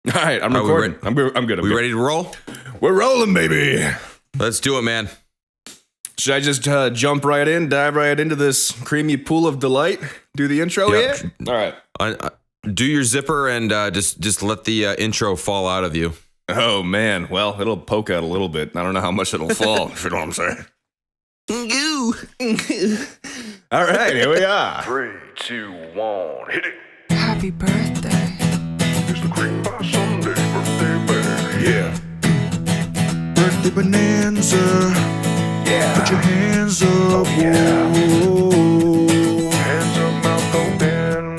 All right, I'm recording. I'm good. We ready to roll? We're rolling, baby. Let's do it, man. Should I just jump right in, dive right into this creamy pool of delight? Do the intro Yep. yet? All right. Do your zipper and just let the intro fall out of you. Oh, man. Well, it'll poke out a little bit. I don't know how much it'll fall, if you know what I'm saying. All right, here we are. 3, 2, 1, hit it. Happy birthday. It's the Cream by Sunday birthday bear. Yeah. Birthday bonanza. Yeah. Put your hands up. yeah. Whoa. Hands up, mouth open.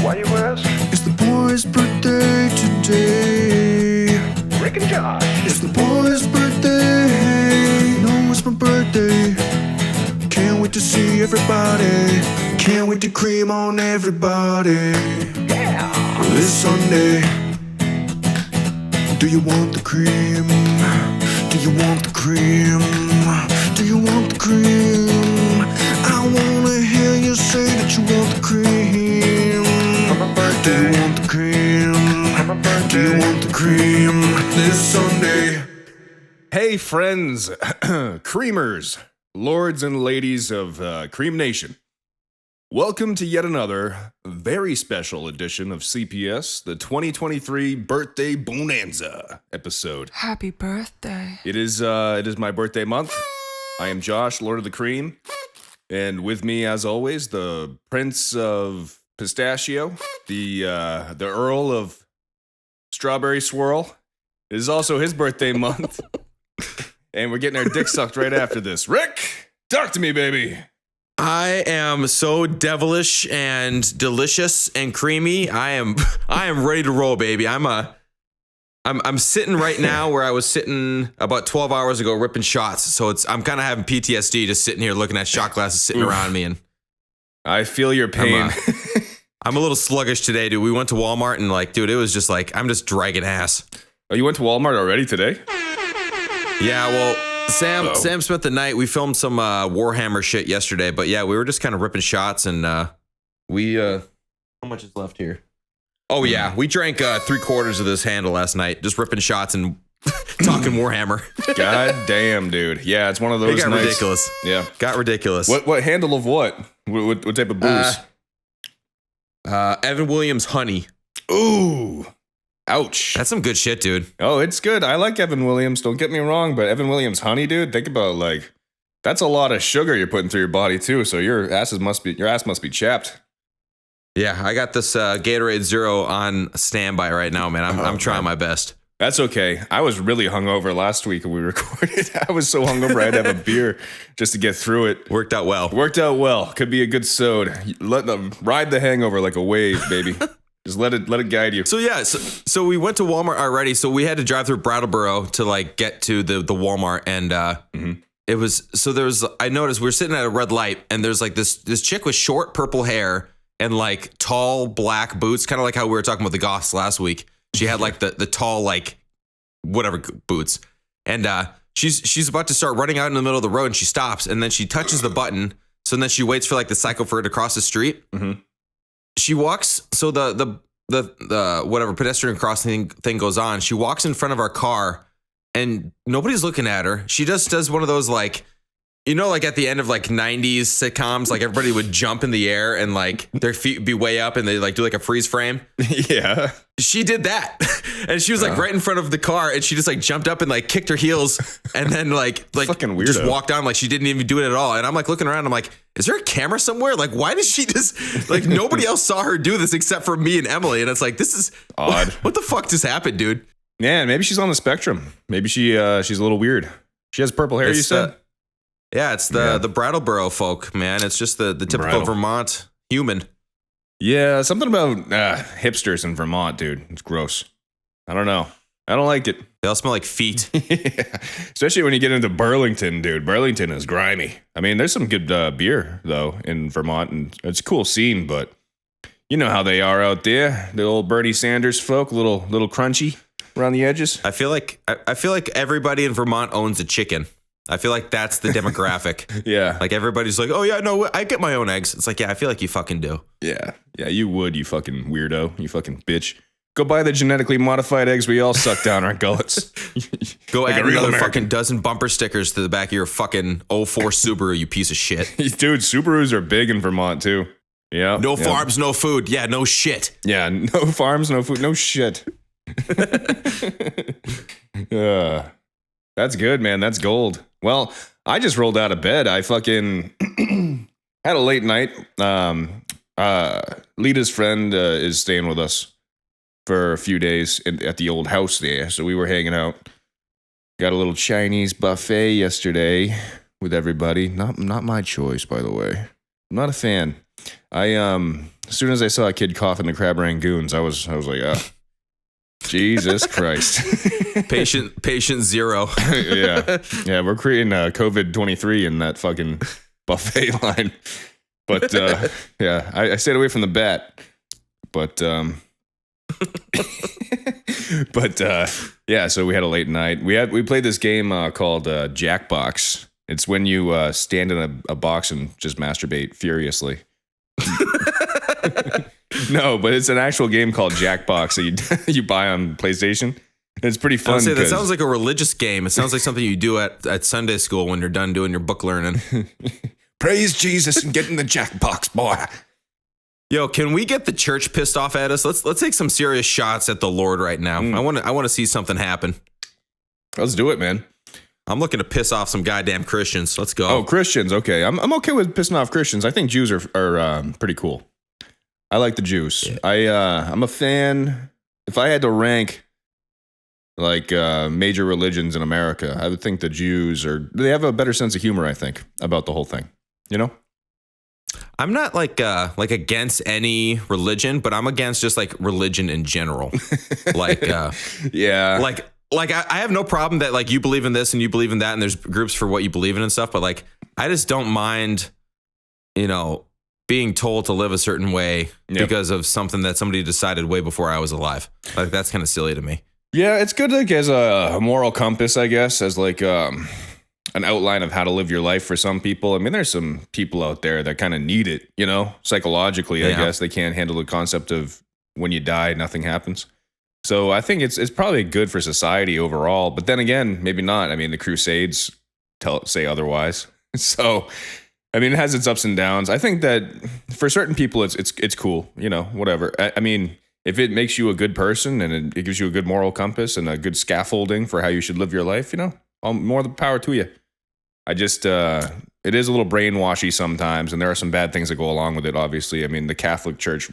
Why you ask? It's the boy's birthday today. Rick and Josh. It's the boy's birthday. No, it's my birthday. Can't wait to see everybody. Can't wait to cream on everybody. Yeah. This Sunday. Do you want the cream? Do you want the cream? Do you want the cream? I wanna hear you say that you want the cream. Do you want the cream? Do you want the cream? This Sunday. Hey, friends, creamers, lords and ladies of Cream Nation. Welcome to yet another very special edition of CPS, the 2023 Birthday Bonanza episode. Happy birthday. It is my birthday month. I am Josh, Lord of the Cream, and with me, as always, the Prince of Pistachio, the Earl of Strawberry Swirl. It is also his birthday month, and we're getting our dick sucked right after this. Rick, talk to me, baby. I am so devilish and delicious and creamy. I am ready to roll, baby. I'm sitting right now where I was sitting about 12 hours ago ripping shots. So I'm kind of having PTSD just sitting here looking at shot glasses sitting around me, and I feel your pain. I'm a little sluggish today, dude. We went to Walmart and dude, it was just I'm just dragging ass. Oh, you went to Walmart already today? Yeah, well, Sam spent the night. We filmed some Warhammer shit yesterday, but yeah, we were just kind of ripping shots, and we how much is left here? Oh yeah, we drank 3/4 of this handle last night, just ripping shots and talking Warhammer. God damn, dude. Yeah, it's one of those. It got nights. ridiculous. Yeah, Got ridiculous. What handle of what? What type of booze? Evan Williams honey. Ooh, ouch. That's some good shit, dude. Oh, it's good. I like Evan Williams. Don't get me wrong, but Evan Williams honey, dude. Think about that's a lot of sugar you're putting through your body too. So your ass must be chapped. Yeah, I got this Gatorade Zero on standby right now, man. I'm trying my best. That's okay. I was really hungover last week when we recorded. I was so hungover I had to have a beer just to get through it. Worked out well. Could be a good sode. Let them ride the hangover like a wave, baby. Just let it guide you. So yeah, so we went to Walmart already. So we had to drive through Brattleboro to get to the Walmart, and it was I noticed we were sitting at a red light, and there's this chick with short purple hair and tall black boots, kind of like how we were talking about the goths last week. She had the tall whatever boots, and she's about to start running out in the middle of the road, and she stops, and then she touches the button. So then she waits for the cycle for her to cross the street. Mm-hmm. She walks. So the whatever pedestrian crossing thing goes on. She walks in front of our car, and nobody's looking at her. She just does one of those at the end of 90s sitcoms, everybody would jump in the air and their feet would be way up and they do a freeze frame. Yeah. She did that. And she was right in front of the car, and she just jumped up and kicked her heels and then fucking weirdo. Just walked on she didn't even do it at all. And I'm looking around, I'm is there a camera somewhere? Why does she just nobody else saw her do this except for me and Emily? And it's this is odd. What the fuck just happened, dude? Man, maybe she's on the spectrum. Maybe she's a little weird. She has purple hair, you said? Yeah, it's the Brattleboro folk, man. It's just the typical Vermont human. Yeah, something about hipsters in Vermont, dude. It's gross. I don't know. I don't like it. They all smell like feet. Yeah. Especially when you get into Burlington, dude. Burlington is grimy. I mean, there's some good beer, though, in Vermont, and it's a cool scene, but you know how they are out there. The old Bernie Sanders folk, little crunchy around the edges. I feel like everybody in Vermont owns a chicken. I feel like that's the demographic. Yeah. Everybody's oh yeah, no, I get my own eggs. It's yeah, I feel like you fucking do. Yeah. Yeah, you would, you fucking weirdo. You fucking bitch. Go buy the genetically modified eggs we all suck down our gullets. Go Like add a real another American. fucking dozen bumper stickers to the back of your fucking '04 Subaru, you piece of shit. Dude, Subarus are big in Vermont too. Yeah. No yeah. farms, no food. Yeah, no shit. Yeah, no farms, no food, no shit. That's good, man. That's gold. Well, I just rolled out of bed. I fucking had a late night. Lita's friend is staying with us for a few days at the old house there. So we were hanging out. Got a little Chinese buffet yesterday with everybody. Not my choice, by the way. I'm not a fan. As soon as I saw a kid coughing the crab rangoons, I was like, Jesus Christ. Patient zero. yeah, we're creating COVID-23 in that fucking buffet line. But yeah, I stayed away from the bat. But yeah, so we had a late night. We played this game called Jackbox. It's when you stand in a box and just masturbate furiously. No, but it's an actual game called Jackbox that you buy on PlayStation. It's pretty fun. That sounds like a religious game. It sounds like something you do at Sunday school when you're done doing your book learning. Praise Jesus and get in the Jackbox, boy. Yo, can we get the church pissed off at us? Let's take some serious shots at the Lord right now. I want to see something happen. Let's do it, man. I'm looking to piss off some goddamn Christians. Let's go. Oh, Christians. Okay. I'm okay with pissing off Christians. I think Jews are pretty cool. I like the Jews. Yeah. I'm a fan. If I had to rank like major religions in America, I would think the Jews they have a better sense of humor, I think, about the whole thing. You know? I'm not like against any religion, but I'm against just like religion in general. Yeah. Like I have no problem that like you believe in this and you believe in that and there's groups for what you believe in and stuff, but like I just don't mind, being told to live a certain way because of something that somebody decided way before I was alive. Like that's kind of silly to me. Yeah, it's good like as a moral compass, I guess, as like an outline of how to live your life for some people. I mean, there's some people out there that kind of need it, psychologically, I guess. They can't handle the concept of when you die, nothing happens. So I think it's probably good for society overall. But then again, maybe not. I mean, the Crusades say otherwise. So, I mean, it has its ups and downs. I think that for certain people, it's cool, whatever. I mean, if it makes you a good person and it gives you a good moral compass and a good scaffolding for how you should live your life, all more the power to you. I just, it is a little brainwashy sometimes, and there are some bad things that go along with it, obviously. I mean, the Catholic Church,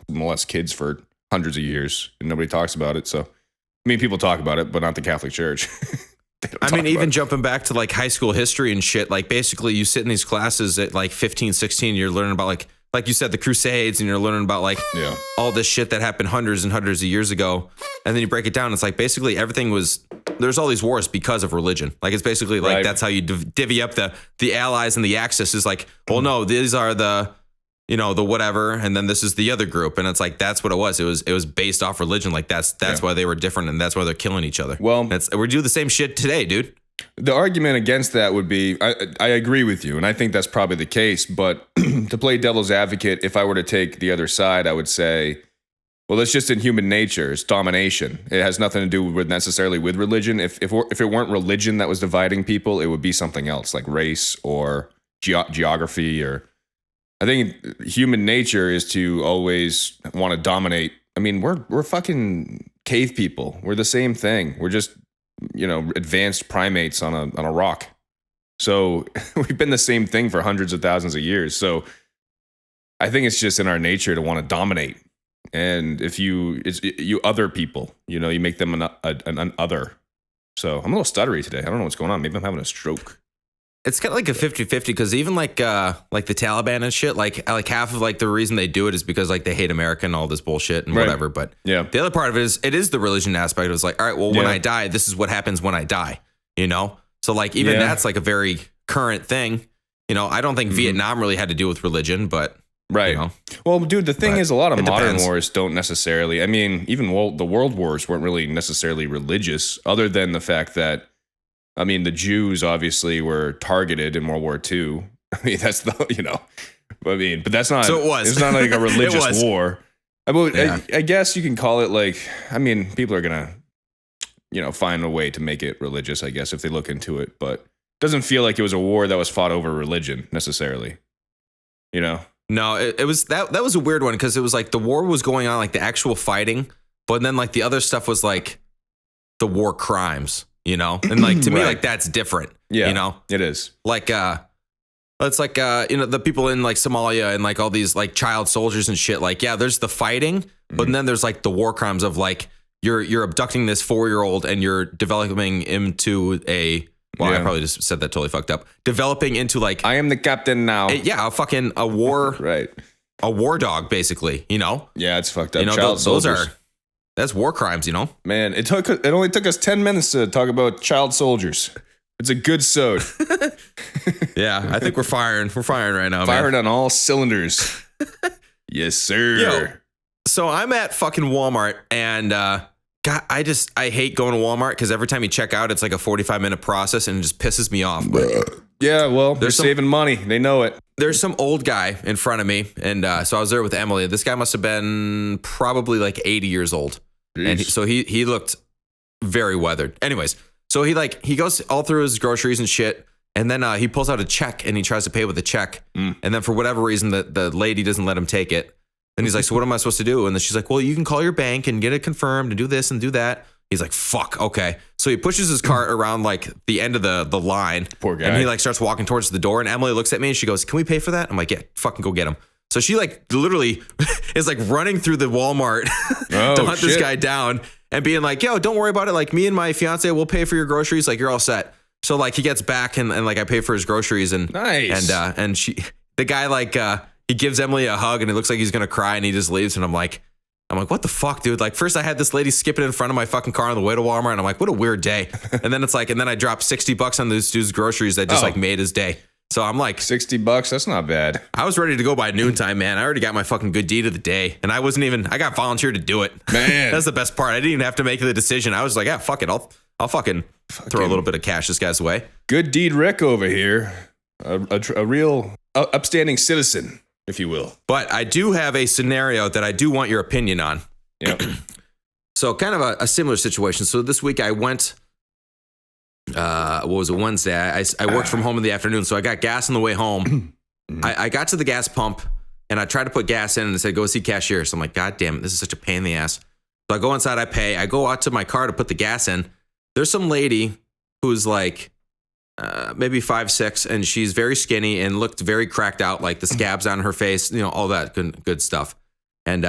molests kids for hundreds of years, and nobody talks about it. So, I mean, people talk about it, but not the Catholic Church. I mean, even jumping back to like high school history and shit, like basically you sit in these classes at like 15, 16, you're learning about like you said, the Crusades, and you're learning about like all this shit that happened hundreds and hundreds of years ago. And then you break it down. It's like basically everything there's all these wars because of religion. Like it's basically like that's how you divvy up the allies and the axis is like, well, no, these are the whatever, and then this is the other group, and it's like that's what it was. It was based off religion. Like that's why they were different, and that's why they're killing each other. Well, we do the same shit today, dude. The argument against that would be, I agree with you, and I think that's probably the case. But to play devil's advocate, if I were to take the other side, I would say, well, it's just in human nature. It's domination. It has nothing to do with necessarily with religion. If it weren't religion that was dividing people, it would be something else like race or geography or. I think human nature is to always want to dominate. I mean, we're fucking cave people. We're the same thing. We're just, advanced primates on a rock. So we've been the same thing for hundreds of thousands of years. So I think it's just in our nature to want to dominate. And if you other people, you make them an other. So I'm a little stuttery today. I don't know what's going on. Maybe I'm having a stroke. It's kind of like a 50-50 because even like the Taliban and shit, like half of like the reason they do it is because like they hate America and all this bullshit and whatever. But the other part of it is the religion aspect. It was like, all right, well, when I die, this is what happens when I die, So like even that's like a very current thing. I don't think Vietnam really had to do with religion, but Well, dude, the thing is, a lot of modern wars don't necessarily. I mean, even the world wars weren't really necessarily religious, other than the fact that. I mean, the Jews obviously were targeted in World War II. I mean, that's but that's not. So it was. It's not like a religious war. I guess you can call it like, I mean, people are going to, find a way to make it religious, I guess, if they look into it. But it doesn't feel like it was a war that was fought over religion necessarily. No, it was that was a weird one because it was like the war was going on, like the actual fighting, but then like the other stuff was like the war crimes, and like to me, like that's different. Yeah, it is. Like it's like the people in like Somalia and like all these like child soldiers and shit. Like, yeah, there's the fighting, but then there's like the war crimes of like you're abducting this 4-year-old and you're developing him to a. Well, I probably just said that totally fucked up. Developing into like I am the captain now. A war right. A war dog, basically, Yeah, it's fucked up. Child soldiers. That's war crimes, Man, it only took us 10 minutes to talk about child soldiers. It's a good sode. Yeah, I think we're firing. We're firing right now, Firing on all cylinders. Yes, sir. Yo, so I'm at fucking Walmart and God, I hate going to Walmart because every time you check out, it's like a 45-minute process and it just pisses me off. But yeah, well, they're saving money. They know it. There's some old guy in front of me. And so I was there with Emily. This guy must have been probably like 80 years old. Jeez. And so he looked very weathered. Anyways, so he goes all through his groceries and shit. And then he pulls out a check and he tries to pay with a check. And then for whatever reason, the lady doesn't let him take it. And he's like, so what am I supposed to do? And then she's like, well, you can call your bank and get it confirmed and do this and do that. He's like, fuck, okay. So he pushes his cart around like the end of the line. Poor guy. And he like starts walking towards the door. And Emily looks at me and she goes, can we pay for that? I'm like, yeah, fucking go get him. So she like literally is like running through the Walmart to hunt this guy down and being like, yo, don't worry about it. Like me and my fiance will pay for your groceries. Like you're all set. So like he gets back and like I pay for his groceries and nice. And the guy like he gives Emily a hug and it looks like he's gonna cry and he just leaves and I'm like, what the fuck, dude? Like first I had this lady skipping in front of my fucking car on the way to Walmart and I'm like, what a weird day. And then it's like, and then I dropped $60 on this dude's groceries that just like made his day. So I'm like, $60, that's not bad. I was ready to go by noontime, man. I already got my fucking good deed of the day. And I got volunteered to do it. Man. That's the best part. I didn't even have to make the decision. I was like, yeah, fuck it. I'll fucking throw a little bit of cash this guy's way. Good deed Rick over here. A real upstanding citizen, if you will. But I do have a scenario that I do want your opinion on. Yep. So kind of a similar situation. So this week I went, what was it, Wednesday? I worked from home in the afternoon, so I got gas on the way home. I got to the gas pump, and I tried to put gas in, and it said, go see cashier. So I'm like, God damn it, this is such a pain in the ass. So I go inside, I pay. I go out to my car to put the gas in. There's some lady who's like maybe 5'6", and she's very skinny and looked very cracked out, like the scabs on her face, all that good stuff. And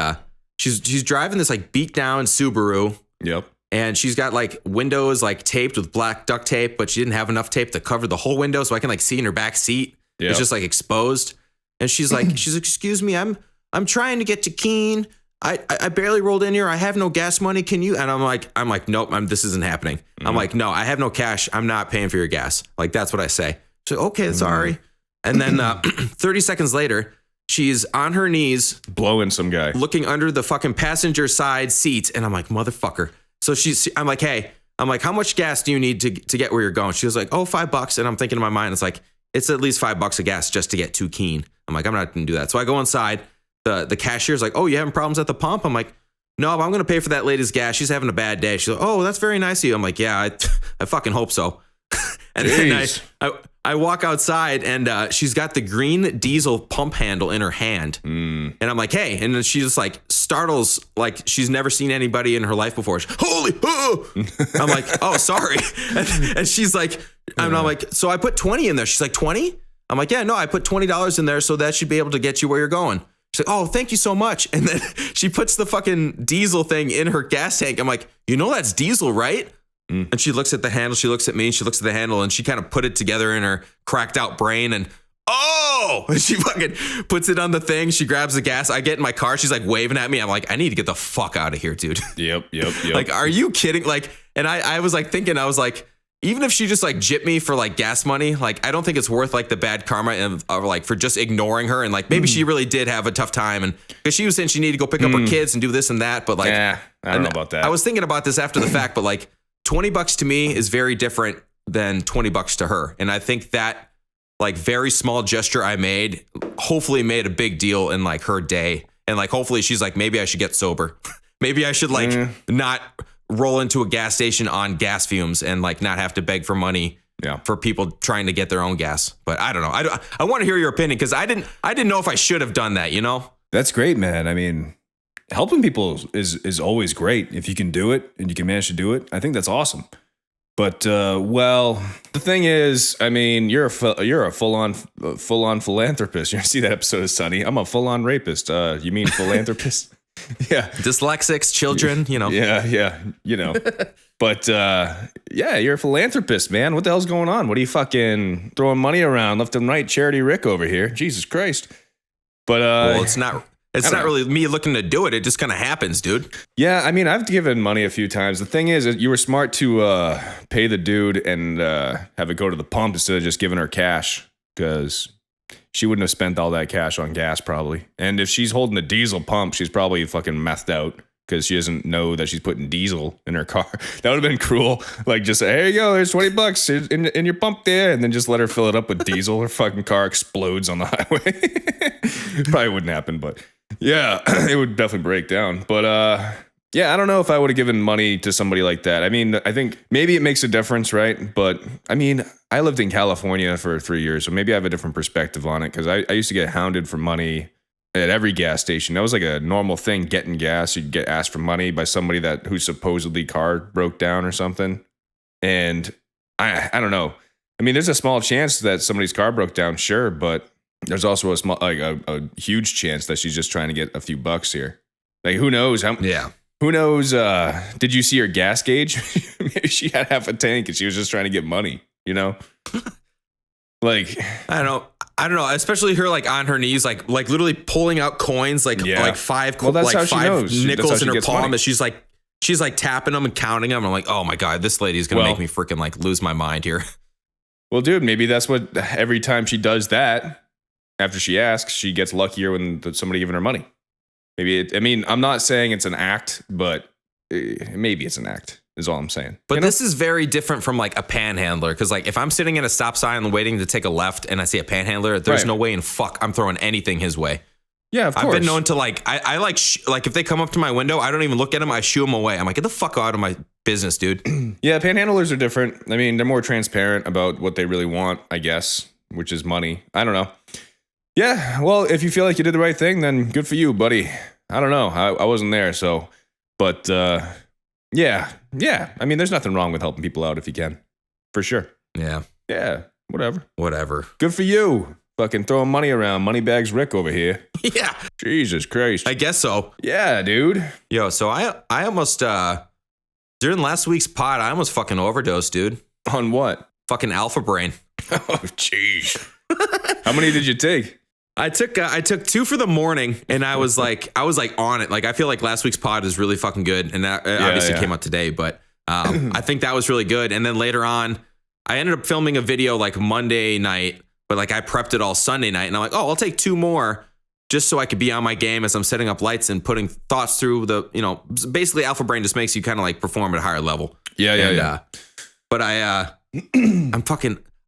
she's driving this like beat down Subaru. Yep. And she's got like windows like taped with black duct tape, but she didn't have enough tape to cover the whole window, so I can like see in her back seat. Yep. It's just like exposed. And she's like, excuse me, I'm trying to get to Keene. I barely rolled in here. I have no gas money. Can you? And I'm like, nope, this isn't happening. I'm like, no, I have no cash. I'm not paying for your gas. Like, that's what I say. So, okay, sorry. And then 30 seconds later, she's on her knees. Blowing some guy. Looking under the fucking passenger side seat. And I'm like, motherfucker. So I'm like, hey, how much gas do you need to get where you're going? She was like, oh, $5. And I'm thinking in my mind, it's like, it's at least $5 of gas just to get to Keene. I'm like, I'm not going to do that. So I go inside. The cashier's like, oh, you having problems at the pump? I'm like, no, I'm going to pay for that lady's gas. She's having a bad day. She's like, oh, that's very nice of you. I'm like, yeah, I fucking hope so. And then I walk outside and she's got the green diesel pump handle in her hand. And I'm like, hey. And then she just like startles like she's never seen anybody in her life before. Holy, oh. I'm like, oh, sorry. And she's like, I'm like, so I put 20 in there. She's like, 20? I'm like, yeah, no, I put $20 in there. So that should be able to get you where you're going. She's like, oh, thank you so much. And then she puts the fucking diesel thing in her gas tank. I'm like, that's diesel, right? And she looks at the handle. She looks at me. She looks at the handle and she kind of put it together in her cracked out brain. And and she fucking puts it on the thing. She grabs the gas. I get in my car. She's like waving at me. I'm like, I need to get the fuck out of here, dude. Yep. Like, are you kidding? Like, and I was like thinking, I was like, even if she just like gypped me for like gas money, like I don't think it's worth like the bad karma and like for just ignoring her. And like maybe she really did have a tough time, and because she was saying she needed to go pick up her kids and do this and that. But like, I don't know about that. I was thinking about this after the fact, but like $20 to me is very different than $20 to her. And I think that like very small gesture I made hopefully made a big deal in like her day And like, hopefully she's like, maybe I should get sober. Maybe I should like not roll into a gas station on gas fumes and like not have to beg for money for people trying to get their own gas. But I don't know. I want to hear your opinion because I didn't know if I should have done that, you know? That's great, man. I mean, helping people is always great if you can do it and you can manage to do it. I think that's awesome. But well, the thing is, I mean, you're a full-on philanthropist. You see that episode of Sunny? I'm a full-on rapist. You mean philanthropist? Yeah. Dyslexics, children, you know. Yeah, you know. But yeah, you're a philanthropist, man. What the hell's going on? What are you fucking throwing money around left and right? Charity Rick over here. Jesus Christ. But well, it's not really me looking to do it. It just kind of happens, dude. Yeah, I mean, I've given money a few times. The thing is, you were smart to pay the dude and have it go to the pump instead of just giving her cash, because she wouldn't have spent all that cash on gas probably. And if she's holding a diesel pump, she's probably fucking methed out because she doesn't know that she's putting diesel in her car. That would have been cruel. Like, just say, here you go, there's $20 in your pump there, and then just let her fill it up with diesel. Her fucking car explodes on the highway. Probably wouldn't happen, but yeah, it would definitely break down. But yeah, I don't know if I would have given money to somebody like that. I mean, I think maybe it makes a difference, right? But I mean, I lived in California for 3 years, so maybe I have a different perspective on it, because I used to get hounded for money at every gas station. That was like a normal thing, getting gas. You'd get asked for money by somebody whose supposedly car broke down or something. And I don't know. I mean, there's a small chance that somebody's car broke down, sure, but there's also a huge chance that she's just trying to get a few bucks here. Like, who knows? Who knows? Did you see her gas gauge? Maybe she had half a tank and she was just trying to get money, you know? Like, I don't know. Especially her like on her knees, like literally pulling out coins, like five nickels in her palm, money. And she's like tapping them and counting them. I'm like, oh my God, this lady is gonna make me freaking like lose my mind here. Well, dude, maybe that's what every time she does that, after she asks, she gets luckier when somebody giving her money. Maybe I mean, I'm not saying it's an act, but maybe it's an act. Is all I'm saying. But this is very different from like a panhandler, because like if I'm sitting at a stop sign and waiting to take a left and I see a panhandler, there's no way in fuck I'm throwing anything his way. Yeah, of course. I've been known to like I like if they come up to my window, I don't even look at them. I shoo them away. I'm like, get the fuck out of my business, dude. Yeah, panhandlers are different. I mean, they're more transparent about what they really want, I guess, which is money. I don't know. Yeah, well, if you feel like you did the right thing, then good for you, buddy. I don't know. I wasn't there, so, but yeah. I mean, there's nothing wrong with helping people out if you can, for sure. Yeah. Whatever. Good for you. Fucking throwing money around. Moneybags Rick over here. Yeah. Jesus Christ. I guess so. Yeah, dude. Yo, so I almost during last week's pod, I almost fucking overdosed, dude. On what? Fucking Alpha Brain. Oh, jeez. How many did you take? I took 2 for the morning, and I was like on it. Like, I feel like last week's pod is really fucking good, and that obviously came out today. But I think that was really good. And then later on, I ended up filming a video like Monday night, but like I prepped it all Sunday night, and I'm like, oh, I'll take 2 more just so I could be on my game as I'm setting up lights and putting thoughts through the, you know, basically Alpha Brain just makes you kind of like perform at a higher level. Yeah. But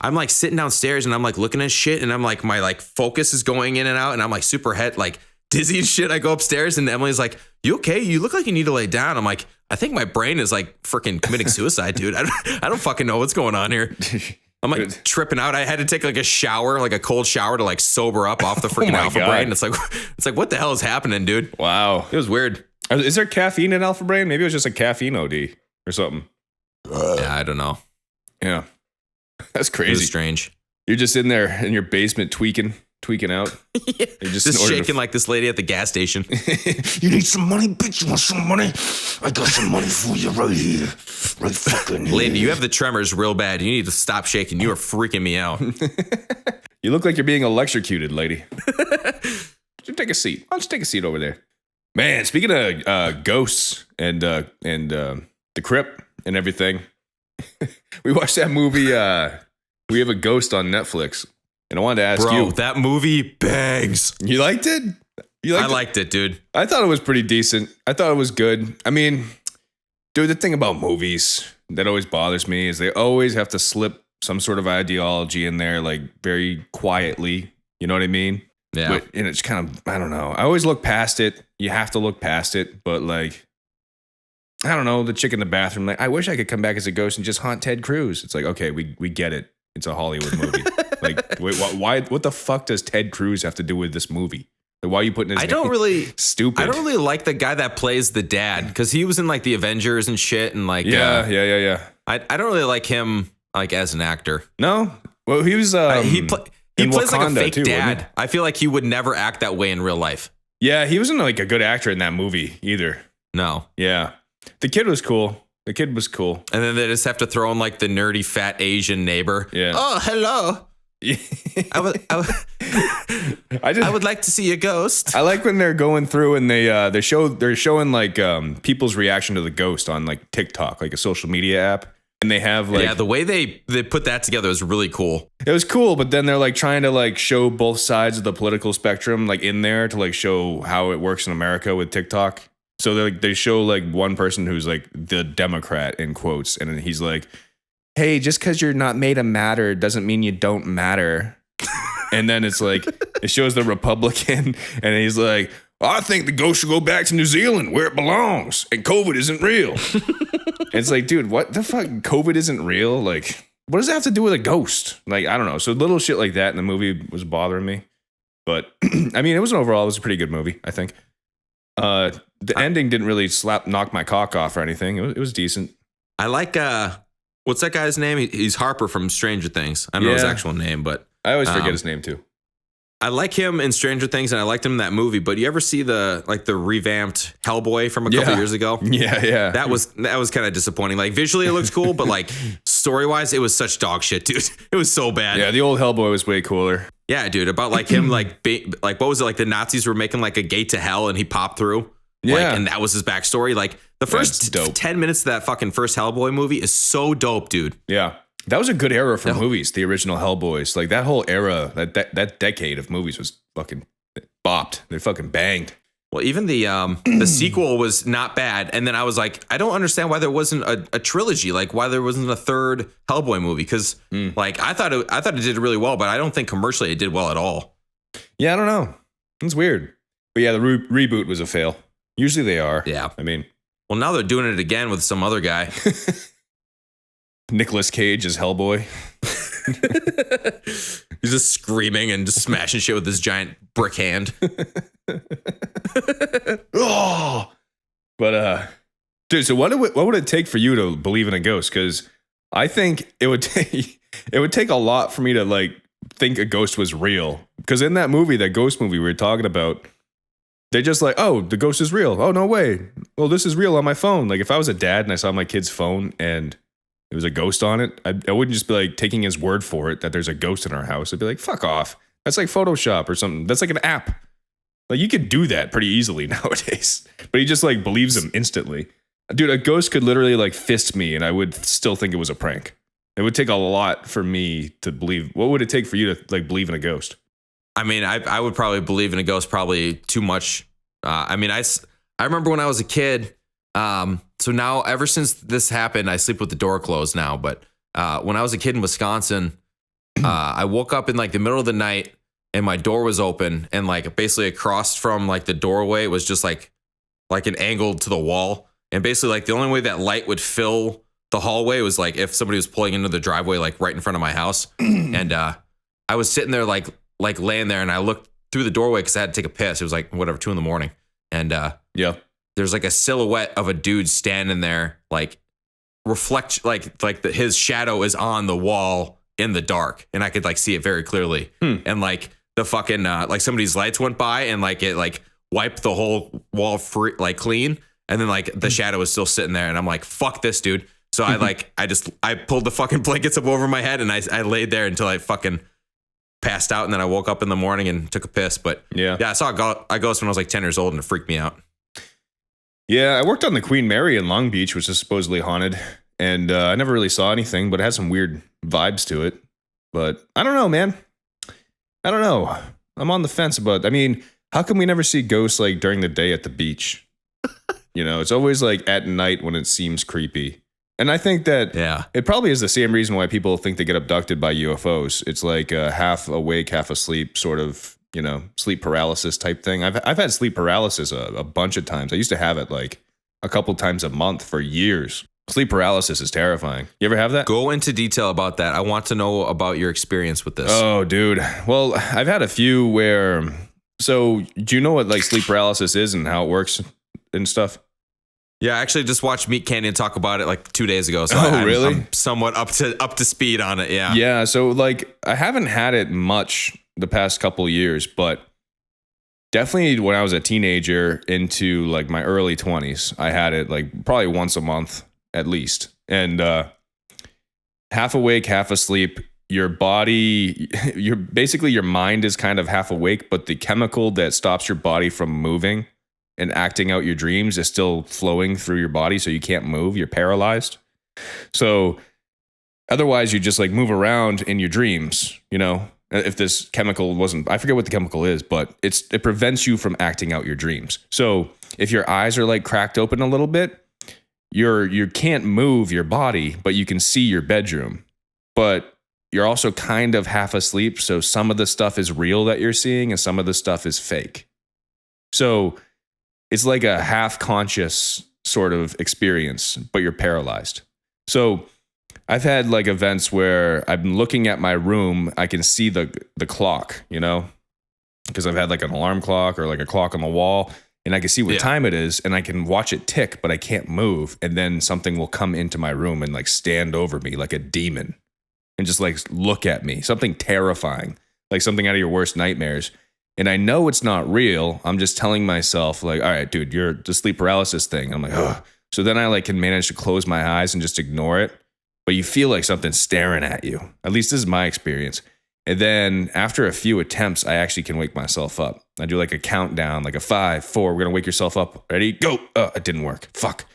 I'm like sitting downstairs and I'm like looking at shit, and I'm like, my like focus is going in and out, and I'm like super like dizzy and shit. I go upstairs and Emily's like, you okay? You look like you need to lay down. I'm like, I think my brain is like freaking committing suicide, dude. I don't fucking know what's going on here. I'm like tripping out. I had to take like a shower, like a cold shower to like sober up off the freaking Alpha Brain. It's like, what the hell is happening, dude? Wow. It was weird. Is there caffeine in Alpha Brain? Maybe it was just a caffeine OD or something. Yeah, I don't know. Yeah. That's crazy. It was strange. You're just in there in your basement tweaking out. Yeah. You're just shaking like this lady at the gas station. You need some money, bitch? You want some money? I got some money for you right here. Right fucking here. Lady, you have the tremors real bad. You need to stop shaking. You are freaking me out. You look like you're being electrocuted, lady. Just take a seat. I'll just take a seat over there. Man, speaking of ghosts and the crypt and everything, we watched that movie, We Have a Ghost on Netflix. And I wanted to ask you. Bro, that movie bangs. You liked it? I liked it, dude. I thought it was pretty decent. I thought it was good. I mean, dude, the thing about movies that always bothers me is they always have to slip some sort of ideology in there, like very quietly. You know what I mean? Yeah. And it's kind of, I don't know. I always look past it. You have to look past it. But like, I don't know, the chick in the bathroom, like, I wish I could come back as a ghost and just haunt Ted Cruz. It's like, okay, we get it. It's a Hollywood movie. Like, wait, why? What the fuck does Ted Cruz have to do with this movie? Like, why are you putting his name? Stupid. I don't really like the guy that plays the dad because he was in like the Avengers and shit. And like, Yeah. I don't really like him like as an actor. No? Well, he was, He plays like a Wakanda fake too, wasn't dad. I feel like he would never act that way in real life. Yeah, he wasn't like a good actor in that movie either. No. Yeah. The kid was cool. And then they just have to throw in like the nerdy fat Asian neighbor. Yeah. Oh, hello. I would like to see a ghost. I like when they're going through and they're showing like people's reaction to the ghost on like TikTok, like a social media app. And they have like, the way they put that together was really cool. It was cool, but then they're like trying to like show both sides of the political spectrum like in there to like show how it works in America with TikTok. So they show like one person who's like the Democrat in quotes, and then he's like, "Hey, just because you're not made of matter doesn't mean you don't matter." And then it's like it shows the Republican, and he's like, "I think the ghost should go back to New Zealand where it belongs, and COVID isn't real." It's like, dude, what the fuck? COVID isn't real? Like, what does that have to do with a ghost? Like, I don't know. So little shit like that in the movie was bothering me. But I mean, it was a pretty good movie, I think. The ending didn't really knock my cock off or anything. It was decent. I like what's that guy's name? He's Harper from Stranger Things. I don't know his actual name, but I always forget his name too. I like him in Stranger Things, and I liked him in that movie. But you ever see the revamped Hellboy from a couple years ago? Yeah. That was kind of disappointing. Like visually, it looks cool, but like story wise, it was such dog shit, dude. It was so bad. Yeah, the old Hellboy was way cooler. Yeah, dude. About like him, like what was it? Like the Nazis were making like a gate to hell, and he popped through. Yeah, and that was his backstory. Like the first 10 minutes of that fucking first Hellboy movie is so dope, dude. Yeah. That was a good era for movies, the original Hellboys. Like that whole era, that decade of movies was fucking bopped. They fucking banged. Well, even the sequel was not bad. And then I was like, I don't understand why there wasn't a trilogy, like why there wasn't a third Hellboy movie. Because like I thought it did really well, but I don't think commercially it did well at all. Yeah, I don't know. It's weird. But yeah, the reboot was a fail. Usually they are. Yeah. I mean, well, now they're doing it again with some other guy. Nicolas Cage as Hellboy. He's just screaming and just smashing shit with his giant brick hand. Oh, but dude, so what would it take for you to believe in a ghost? Because I think it would take a lot for me to like think a ghost was real. Because in that movie, that ghost movie we were talking about, they're just like, oh, the ghost is real. Oh, no way. Well, this is real on my phone. Like if I was a dad and I saw my kid's phone and there was a ghost on it, I wouldn't just be like taking his word for it that there's a ghost in our house. I'd be like, fuck off. That's like Photoshop or something. That's like an app. Like you could do that pretty easily nowadays. But he just like believes him instantly. Dude, a ghost could literally like fist me and I would still think it was a prank. It would take a lot for me to believe. What would it take for you to like believe in a ghost? I mean, I would probably believe in a ghost probably too much. I mean, I remember when I was a kid. So now ever since this happened, I sleep with the door closed now. But when I was a kid in Wisconsin, I woke up in like the middle of the night and my door was open and like basically across from like the doorway was just like an angle to the wall. And basically like the only way that light would fill the hallway was like if somebody was pulling into the driveway like right in front of my house. And I was sitting there like laying there and I looked through the doorway because I had to take a piss. It was like whatever, 2 a.m. And yeah. There's like a silhouette of a dude standing there, like his shadow is on the wall in the dark, and I could like see it very clearly. And like the fucking like somebody's lights went by and like it like wiped the whole wall free, like clean, and then like the shadow was still sitting there, and I'm like, fuck this, dude. So I pulled the fucking blankets up over my head and I laid there until I fucking passed out, and then I woke up in the morning and took a piss. But yeah, I saw a ghost when I was like 10 years old, and it freaked me out. Yeah, I worked on the Queen Mary in Long Beach, which is supposedly haunted, and I never really saw anything, but it had some weird vibes to it. But I don't know, man. I don't know. I'm on the fence about. I mean, how come we never see ghosts like during the day at the beach? You know, it's always like at night when it seems creepy. And I think that it probably is the same reason why people think they get abducted by UFOs. It's like a half awake, half asleep sort of sleep paralysis type thing. I've had sleep paralysis a bunch of times. I used to have it like a couple times a month for years. Sleep paralysis is terrifying. You ever have that? Go into detail about that. I want to know about your experience with this. Oh, dude. Well, I've had a few where. So, do you know what like sleep paralysis is and how it works and stuff? Yeah, I actually just watched Meat Canyon talk about it like 2 days ago. So really? I'm somewhat up to speed on it. Yeah. Yeah. So, like, I haven't had it much the past couple years, but definitely when I was a teenager into like my early 20s, I had it like probably once a month at least. And half awake, half asleep. Your body, your mind is kind of half awake, but the chemical that stops your body from moving and acting out your dreams is still flowing through your body, so you can't move. You're paralyzed. So otherwise, you just like move around in your dreams. If this chemical wasn't, I forget what the chemical is, but it prevents you from acting out your dreams. So if your eyes are like cracked open a little bit, you can't move your body, but you can see your bedroom. But you're also kind of half asleep, so some of the stuff is real that you're seeing and some of the stuff is fake. So it's like a half conscious sort of experience, but you're paralyzed. So I've had like events where I've been looking at my room, I can see the clock, because I've had like an alarm clock or like a clock on the wall, and I can see what time it is, and I can watch it tick, but I can't move. And then something will come into my room and like stand over me like a demon and just like look at me, something terrifying, like something out of your worst nightmares. And I know it's not real. I'm just telling myself like, all right, dude, you're the sleep paralysis thing. I'm like, oh. So then I like can manage to close my eyes and just ignore it. But you feel like something's staring at you. At least this is my experience. And then after a few attempts, I actually can wake myself up. I do like a countdown, like a 5, 4, we're going to wake yourself up. Ready? Go. It didn't work. Fuck.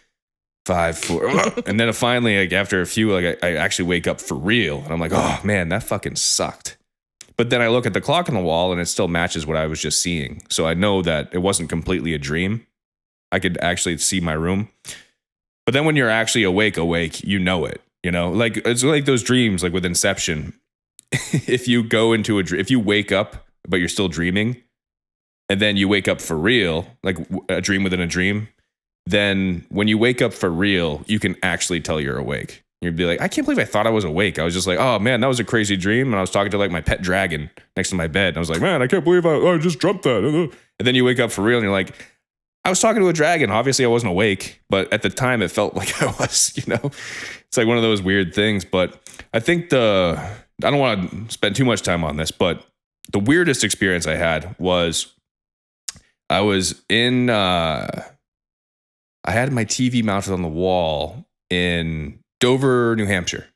5, 4. And then finally, like after a few, like I actually wake up for real. And I'm like, oh man, that fucking sucked. But then I look at the clock on the wall and it still matches what I was just seeing. So I know that it wasn't completely a dream. I could actually see my room. But then when you're actually awake, you know it. Like it's like those dreams, like with Inception. If you go into if you wake up, but you're still dreaming, and then you wake up for real, like a dream within a dream, then when you wake up for real, you can actually tell you're awake. You'd be like, I can't believe I thought I was awake. I was just like, oh man, that was a crazy dream. And I was talking to like my pet dragon next to my bed. And I was like, man, I can't believe I just dreamt that. And then you wake up for real and you're like, I was talking to a dragon. Obviously I wasn't awake, but at the time it felt like I was, It's like one of those weird things. But I think I don't want to spend too much time on this, but the weirdest experience I had was I was in, I had my TV mounted on the wall in Dover, New Hampshire.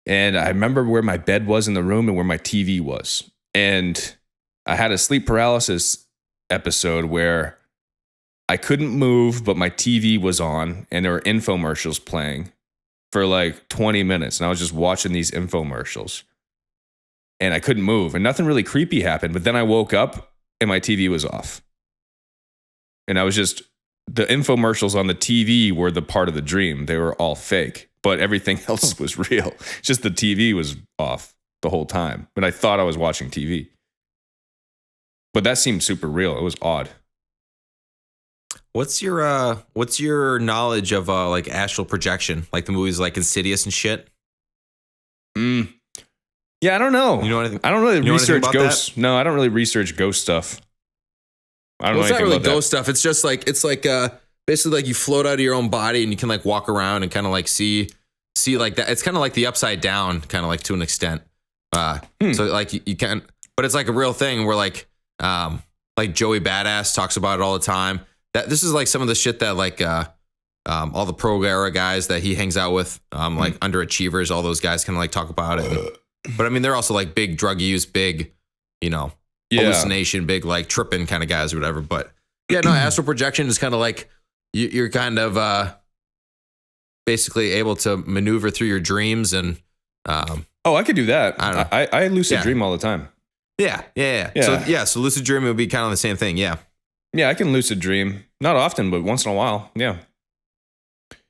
And I remember where my bed was in the room and where my TV was. And I had a sleep paralysis episode where I couldn't move, but my TV was on and there were infomercials playing for like 20 minutes. And I was just watching these infomercials and I couldn't move and nothing really creepy happened. But then I woke up and my TV was off. And I was just, the infomercials on the TV were the part of the dream. They were all fake, but everything else was real. Just the TV was off the whole time. But I thought I was watching TV. But that seemed super real. It was odd. What's your knowledge of like astral projection, like the movies like Insidious and shit? Yeah, I don't know. You know anything? I don't really research ghosts. That? No, I don't really research ghost stuff. I don't know it's not anything really about ghost stuff. It's just like basically like you float out of your own body and you can like walk around and kind of like see like that. It's kind of like the upside down, kind of like to an extent. So like you can, but it's like a real thing where like Joey Badass talks about it all the time. That this is like some of the shit that like all the pro era guys that he hangs out with, like underachievers, all those guys kind of like talk about it. But I mean, they're also like big drug use, big, hallucination, big like tripping kind of guys or whatever. But yeah, no, astral projection is kind of like you're kind of basically able to maneuver through your dreams and. I could do that. I don't know. I lucid dream all the time. Yeah. So lucid dreaming would be kind of the same thing. Yeah. Yeah, I can lucid dream. Not often, but once in a while. Yeah.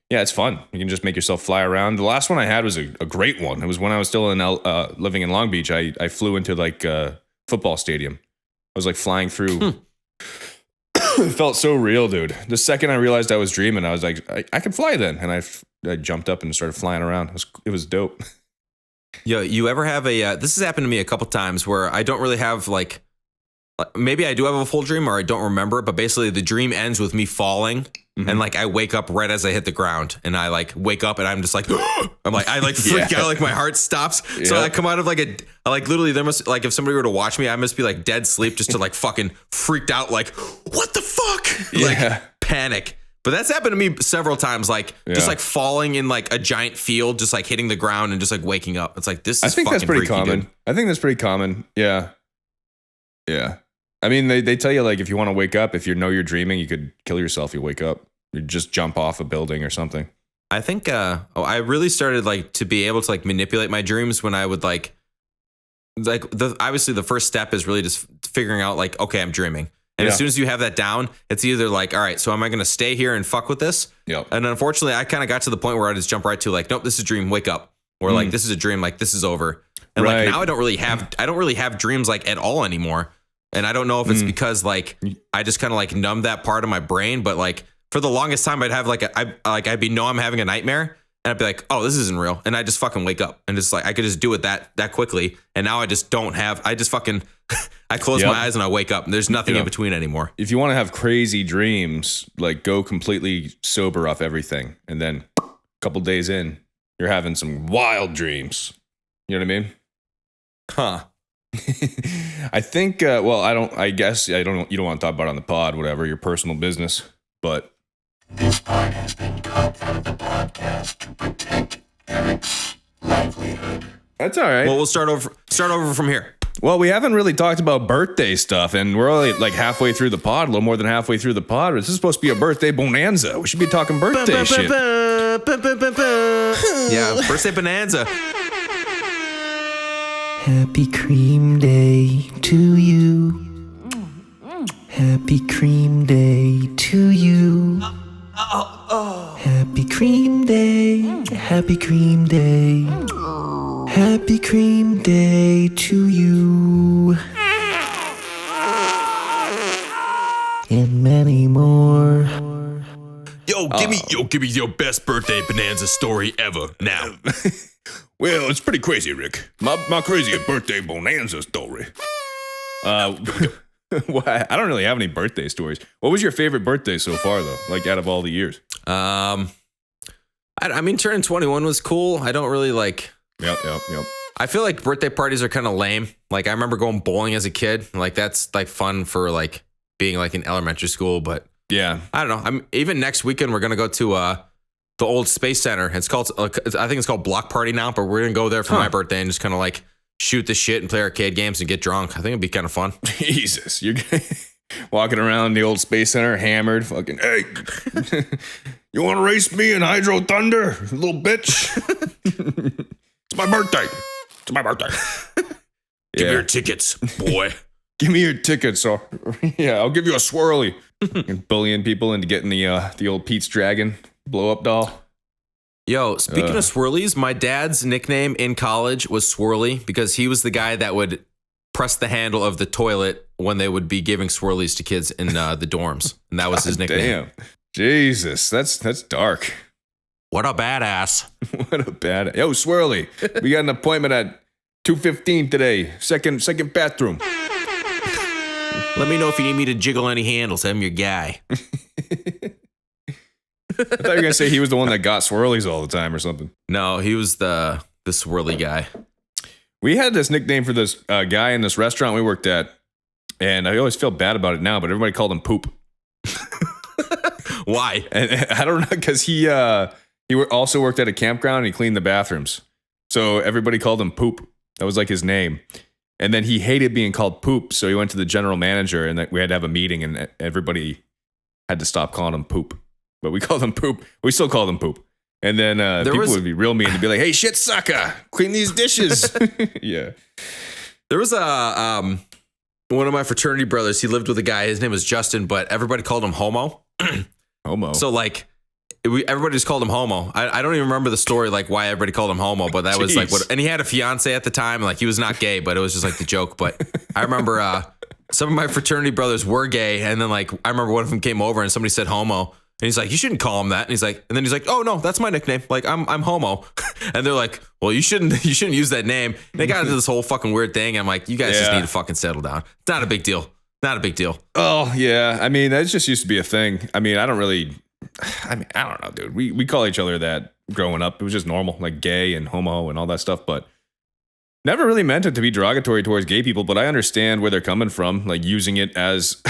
Yeah, it's fun. You can just make yourself fly around. The last one I had was a great one. It was when I was still living in Long Beach. I flew into like football stadium. I was like flying through. It felt so real, dude. The second I realized I was dreaming, I was like, I can fly then. And I jumped up and started flying around. It was dope. Yo, you ever have this has happened to me a couple times where I don't really have like, maybe I do have a full dream or I don't remember it, but basically the dream ends with me falling and like I wake up right as I hit the ground and I like wake up and I'm just like, I like freak out, like my heart stops. So I come out of like literally there must, like if somebody were to watch me, I must be like dead sleep just to like fucking freaked out, like, what the fuck? Like panic. But that's happened to me several times, like just like falling in like a giant field, just like hitting the ground and just like waking up. It's like, this is I think fucking that's pretty freaky, common. dude. I think that's pretty common. Yeah. Yeah. I mean, they tell you like if you want to wake up, if you know you're dreaming, you could kill yourself. You wake up, you just jump off a building or something. I think I really started like to be able to like manipulate my dreams when I would like obviously the first step is really just figuring out like, okay, I'm dreaming. And as soon as you have that down, it's either like, all right, so am I going to stay here and fuck with this? Yep. And unfortunately, I kind of got to the point where I just jump right to like, nope, this is a dream, wake up. Or like, this is a dream, like this is over. And like now I don't really have dreams like at all anymore. And I don't know if it's because like I just kind of like numb that part of my brain, but like for the longest time I'd have I'd be I'm having a nightmare and I'd be like, oh, this isn't real. And I just fucking wake up and just like I could just do it that quickly. And now I just don't have, I just fucking I close my eyes and I wake up and there's nothing in between anymore. If you want to have crazy dreams, like go completely sober off everything. And then a couple days in, you're having some wild dreams. You know what I mean? Huh. I think, you don't want to talk about it on the pod, whatever, your personal business, but. This part has been cut from the podcast to protect Eric's livelihood. That's all right. Well, we'll start over from here. Well, we haven't really talked about birthday stuff, and we're only like halfway through the pod, a little more than halfway through the pod. This is supposed to be a birthday bonanza. We should be talking birthday shit. Yeah, birthday bonanza. Happy cream day to you. Happy cream day to you. Happy cream day. Happy cream day. Happy cream day to you. And many more. Yo, give me your best birthday bonanza story ever now. Well, it's pretty crazy, Rick. My crazy birthday bonanza story. I don't really have any birthday stories. What was your favorite birthday so far, though? Like out of all the years? I mean, turning 21 was cool. I don't really like. Yep. I feel like birthday parties are kind of lame. Like I remember going bowling as a kid. Like that's like fun for like being like in elementary school. But yeah, I don't know. Even next weekend we're gonna go to the old Space Center. It's called I think it's called Block Party now. But we're gonna go there for my birthday and just kind of like shoot the shit and play arcade games and get drunk. I think it'd be kind of fun. Jesus, you're walking around the old Space Center hammered, fucking, hey, you want to race me in Hydro Thunder, little bitch? It's my birthday. It's my birthday. Give me your tickets, boy. Give me your tickets. Or yeah, I'll give you a swirly. And bullying people into getting the old Pete's Dragon blow up doll. Yo, speaking of swirlies, my dad's nickname in college was Swirly because he was the guy that would press the handle of the toilet when they would be giving swirlies to kids in the dorms. And that was his nickname. Damn. Jesus, that's dark. What a badass. What a bad. Yo, Swirly, we got an appointment at 2:15 today. Second bathroom. Let me know if you need me to jiggle any handles. I'm your guy. I thought you were gonna say he was the one that got swirlies all the time or something. No, he was the swirly guy. We had this nickname for this guy in this restaurant we worked at, and I always feel bad about it now, but everybody called him Poop. Why? And I don't know, because he also worked at a campground and he cleaned the bathrooms, so everybody called him Poop. That was like his name. And then he hated being called Poop, so he went to the general manager, and we had to have a meeting, and everybody had to stop calling him Poop. But we called him Poop. We still called him Poop. And then people would be real mean and be like, "Hey, shit sucker, clean these dishes." Yeah. There was one of my fraternity brothers. He lived with a guy. His name was Justin, but everybody called him Homo. Homo. So like, everybody just called him homo. I don't even remember the story, like why everybody called him homo, but that was like what, and he had a fiance at the time. And like he was not gay, but it was just like the joke. But I remember some of my fraternity brothers were gay. And then like, I remember one of them came over and somebody said homo. And he's like, you shouldn't call him that. And he's like, oh no, that's my nickname. Like I'm homo. And they're like, well, you shouldn't use that name. And they got into this whole fucking weird thing. And I'm like, you guys just need to fucking settle down. It's not a big deal. Not a big deal. Oh yeah. I mean, that just used to be a thing. I mean, I don't know, dude. We call each other that growing up. It was just normal, like gay and homo and all that stuff. But never really meant it to be derogatory towards gay people. But I understand where they're coming from, like using it as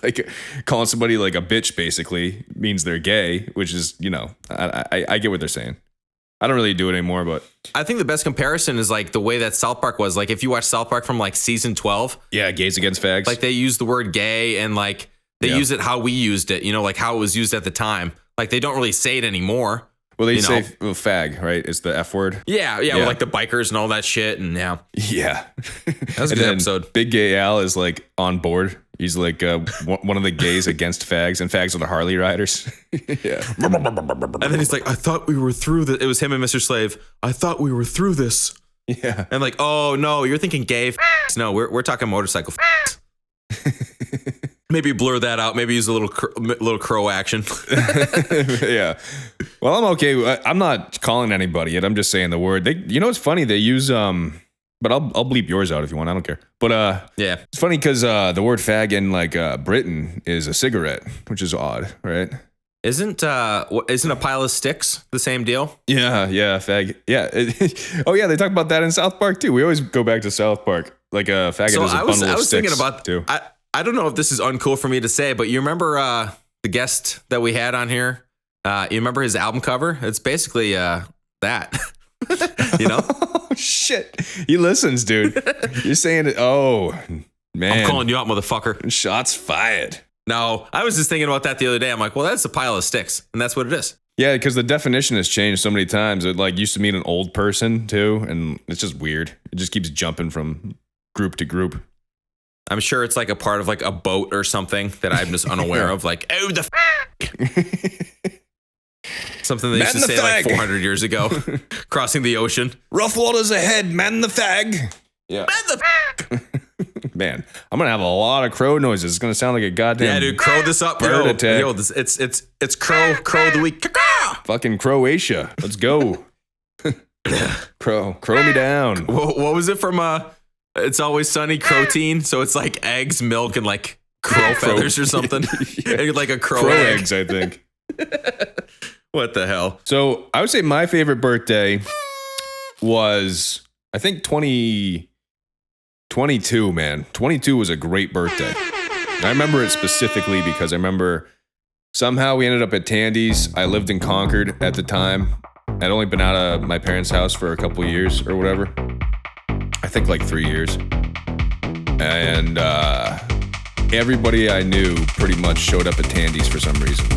like calling somebody like a bitch basically means they're gay, which is, you know, I get what they're saying. I don't really do it anymore, but I think the best comparison is like the way that South Park was. Like if you watch South Park from like season 12, yeah, gays against fags. like they use the word gay and like they use it how we used it, you know, like how it was used at the time. Like they don't really say it anymore. Well, they say fag, right? It's the F word. Yeah. With like the bikers and all that shit. And yeah. That was a good episode. Big Gay Al is like on board. He's like one of the gays against fags, and fags are the Harley riders. Yeah. And then he's like, I thought we were through this. It was him and Mr. Slave. I thought we were through this. Yeah. And like, oh no, you're thinking gay. No, we're talking motorcycle. Maybe blur that out. Maybe use a little crow action. Yeah. Well, I'm okay. I'm not calling anybody yet. I'm just saying the word. You know, it's funny. They use but I'll bleep yours out if you want. I don't care. But yeah, it's funny because the word fag in like Britain is a cigarette, which is odd, right? Isn't a pile of sticks the same deal? Yeah, fag. Yeah. Oh yeah, they talk about that in South Park too. We always go back to South Park. Like a faggot is a bundle of sticks. I was thinking about too. I don't know if this is uncool for me to say, but you remember the guest that we had on here? You remember his album cover? It's basically that. You know? Oh, shit. He listens, dude. You're saying it. Oh, man. I'm calling you out, motherfucker. Shots fired. No, I was just thinking about that the other day. I'm like, well, that's a pile of sticks. And that's what it is. Yeah, because the definition has changed so many times. It like used to mean an old person too. And it's just weird. It just keeps jumping from group to group. I'm sure it's like a part of like a boat or something that I'm just unaware of. Like, oh, the something they used to say like 400 years ago, crossing the ocean. Rough waters ahead, man the fag. Yeah. Man the Man, I'm gonna have a lot of crow noises. It's gonna sound like a goddamn. Yeah, dude, crow this up. Bird attack. Yo, it's crow of the week. Fucking Croatia. Let's go. Crow me down. What was it from? It's Always Sunny, protein. So it's like eggs, milk, and like crow feathers or something. Yeah. Like a crow eggs, I think. What the hell? So I would say my favorite birthday was, I think 22, man. 22 was a great birthday. I remember it specifically because I remember somehow we ended up at Tandy's. I lived in Concord at the time. I'd only been out of my parents' house for a couple of years or whatever. I think like 3 years. And everybody I knew pretty much showed up at Tandy's for some reason.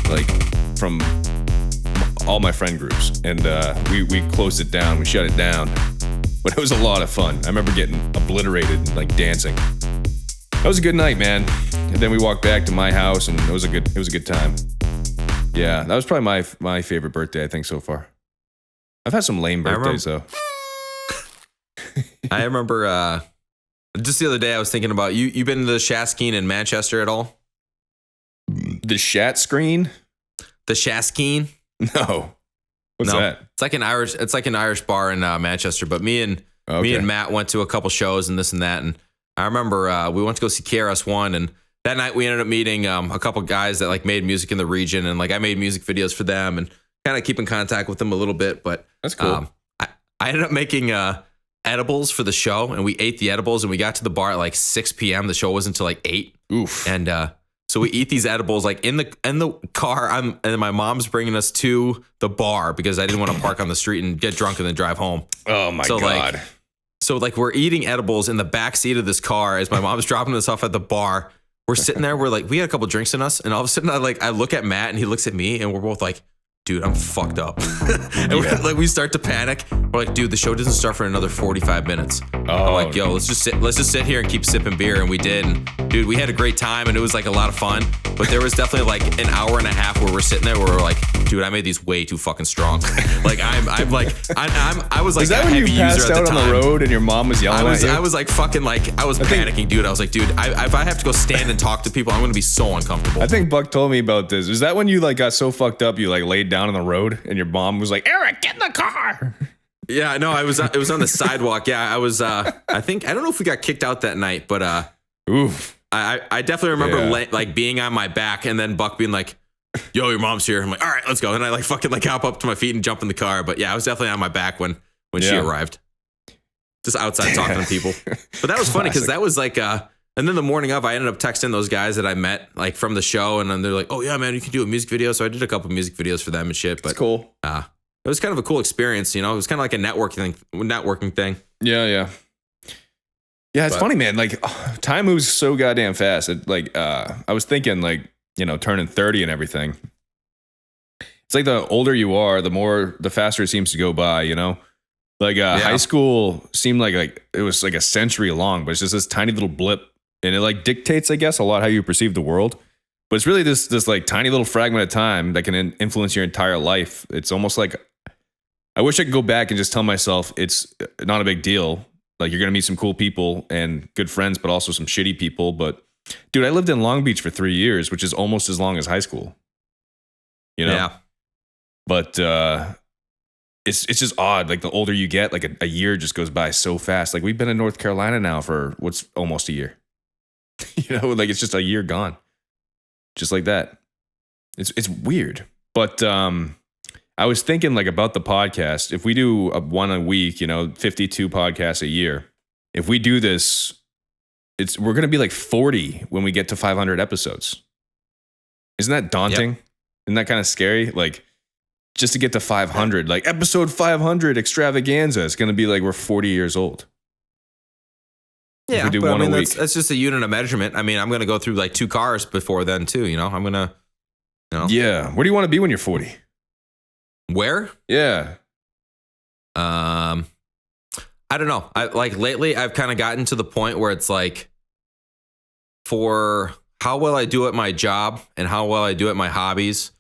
Like from all my friend groups. And we closed it down. We shut it down. But it was a lot of fun. I remember getting obliterated and like dancing. That was a good night, man. And then we walked back to my house and it was a good time. Yeah, that was probably my favorite birthday, I think, so far. I've had some lame birthdays though. I remember just the other day I was thinking about you been to the Shaskeen in Manchester at all? The Shat Screen? The Shaskeen? No. What's that? It's like an Irish bar in Manchester, but me and Matt went to a couple shows and this and that, and I remember we went to go see KRS-One, and that night we ended up meeting a couple guys that like made music in the region, and like I made music videos for them and kind of keep in contact with them a little bit, but that's cool. I ended up making edibles for the show, and we ate the edibles, and we got to the bar at like 6 p.m. The show wasn't until like 8. Oof. And so we eat these edibles like in the car. And my mom's bringing us to the bar because I didn't want to park on the street and get drunk and then drive home. Oh my God. So we're eating edibles in the back seat of this car as my mom's dropping us off at the bar. We're sitting there. We're like, we had a couple drinks in us, and all of a sudden I look at Matt and he looks at me, and we're both like, dude, I'm fucked up. And we start to panic. We're like, dude, the show doesn't start for another 45 minutes. I'm like, yo, let's just sit here and keep sipping beer. And we did. And dude, we had a great time and it was like a lot of fun. But there was definitely like an hour and a half where we're sitting there where we're like, dude, I made these way too fucking strong. Like I was like, is that when you passed out on the road and your mom was yelling at you? I was like fucking like, I was panicking, dude. I was like, dude, if I have to go stand and talk to people, I'm going to be so uncomfortable. I think Buck told me about this. Is that when you like got so fucked up you like laid down on the road and your mom was like, Eric, get in the car? Yeah, no, it was on the sidewalk. Yeah, I was, I don't know if we got kicked out that night, but oof. I definitely remember like being on my back and then Buck being like, yo, your mom's here. I'm like, all right, let's go. And I like fucking like hop up to my feet and jump in the car. But yeah, I was definitely on my back when she arrived. Just outside talking to people. But that was funny because that was like, and then the morning of, I ended up texting those guys that I met like from the show. And then they're like, oh yeah, man, you can do a music video. So I did a couple music videos for them and shit. But that's cool. It was kind of a cool experience. You know, it was kind of like a networking thing. Yeah. Yeah, it's funny, man. Like, time moves so goddamn fast. I was thinking, like, you know, turning 30 and everything. It's like the older you are, the faster it seems to go by, you know? Like, high school seemed like it was like a century long, but it's just this tiny little blip. And it like dictates, I guess, a lot how you perceive the world. But it's really this like tiny little fragment of time that can influence your entire life. It's almost like, I wish I could go back and just tell myself it's not a big deal. Like, you're going to meet some cool people and good friends, but also some shitty people. But dude, I lived in Long Beach for 3 years, which is almost as long as high school. You know? Yeah. But it's just odd. Like, the older you get, like a year just goes by so fast. Like, we've been in North Carolina now for what's almost a year. You know, like it's just a year gone. Just like that. It's weird. But I was thinking like about the podcast. If we do one a week, you know, 52 podcasts a year. If we do this, we're going to be like 40 when we get to 500 episodes. Isn't that daunting? Yep. Isn't that kind of scary? Like, just to get to 500, like episode 500 extravaganza, it's going to be like we're 40 years old. Yeah, we do one a week. That's just a unit of measurement. I mean, I'm going to go through like 2 cars before then too, you know? I'm going to, you know. Yeah. Where do you want to be when you're 40? Where? Yeah. I don't know. Lately I've kind of gotten to the point where it's like, for how well I do at my job and how well I do at my hobbies,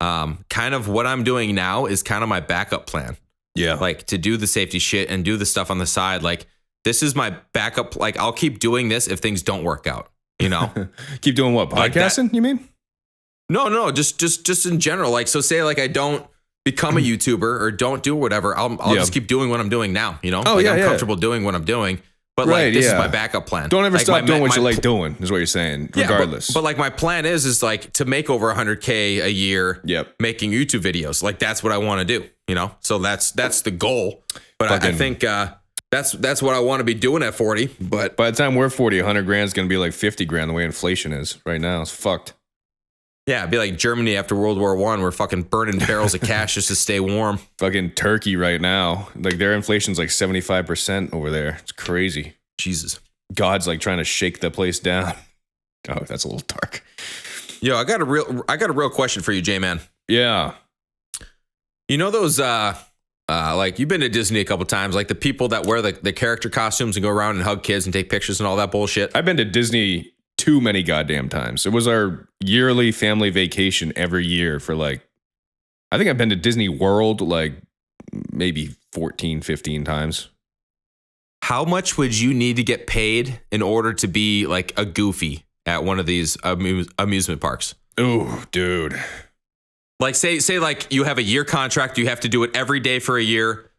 kind of what I'm doing now is kind of my backup plan. Yeah. Like, to do the safety shit and do the stuff on the side. Like, this is my backup. Like, I'll keep doing this if things don't work out, you know? Keep doing what? Podcasting, you mean? No, just in general. Like, so say like I don't become a YouTuber or don't do whatever. I'll just keep doing what I'm doing now, you know? Oh, like, yeah, I'm comfortable doing what I'm doing. But like, this is my backup plan. Don't ever like, stop doing what you like doing, is what you're saying, regardless. But like, my plan is like to make over 100K a year making YouTube videos. Like, that's what I want to do, you know? So that's the goal. But I think that's what I want to be doing at 40. But by the time we're 40, 100 grand is going to be like 50 grand the way inflation is right now. It's fucked. Yeah, it'd be like Germany after World War I. We're fucking burning barrels of cash just to stay warm. Fucking Turkey right now. Like, their inflation's like 75% over there. It's crazy. Jesus. God's like trying to shake the place down. Oh, that's a little dark. Yo, I got a real question for you, J-Man. Yeah. You know those like, you've been to Disney a couple times, like the people that wear the character costumes and go around and hug kids and take pictures and all that bullshit? I've been to Disney too many goddamn times. It was our yearly family vacation every year for like, I think I've been to Disney World like maybe 14, 15 times. How much would you need to get paid in order to be like a Goofy at one of these amusement parks? Ooh, dude. Like, say like you have a year contract, you have to do it every day for a year.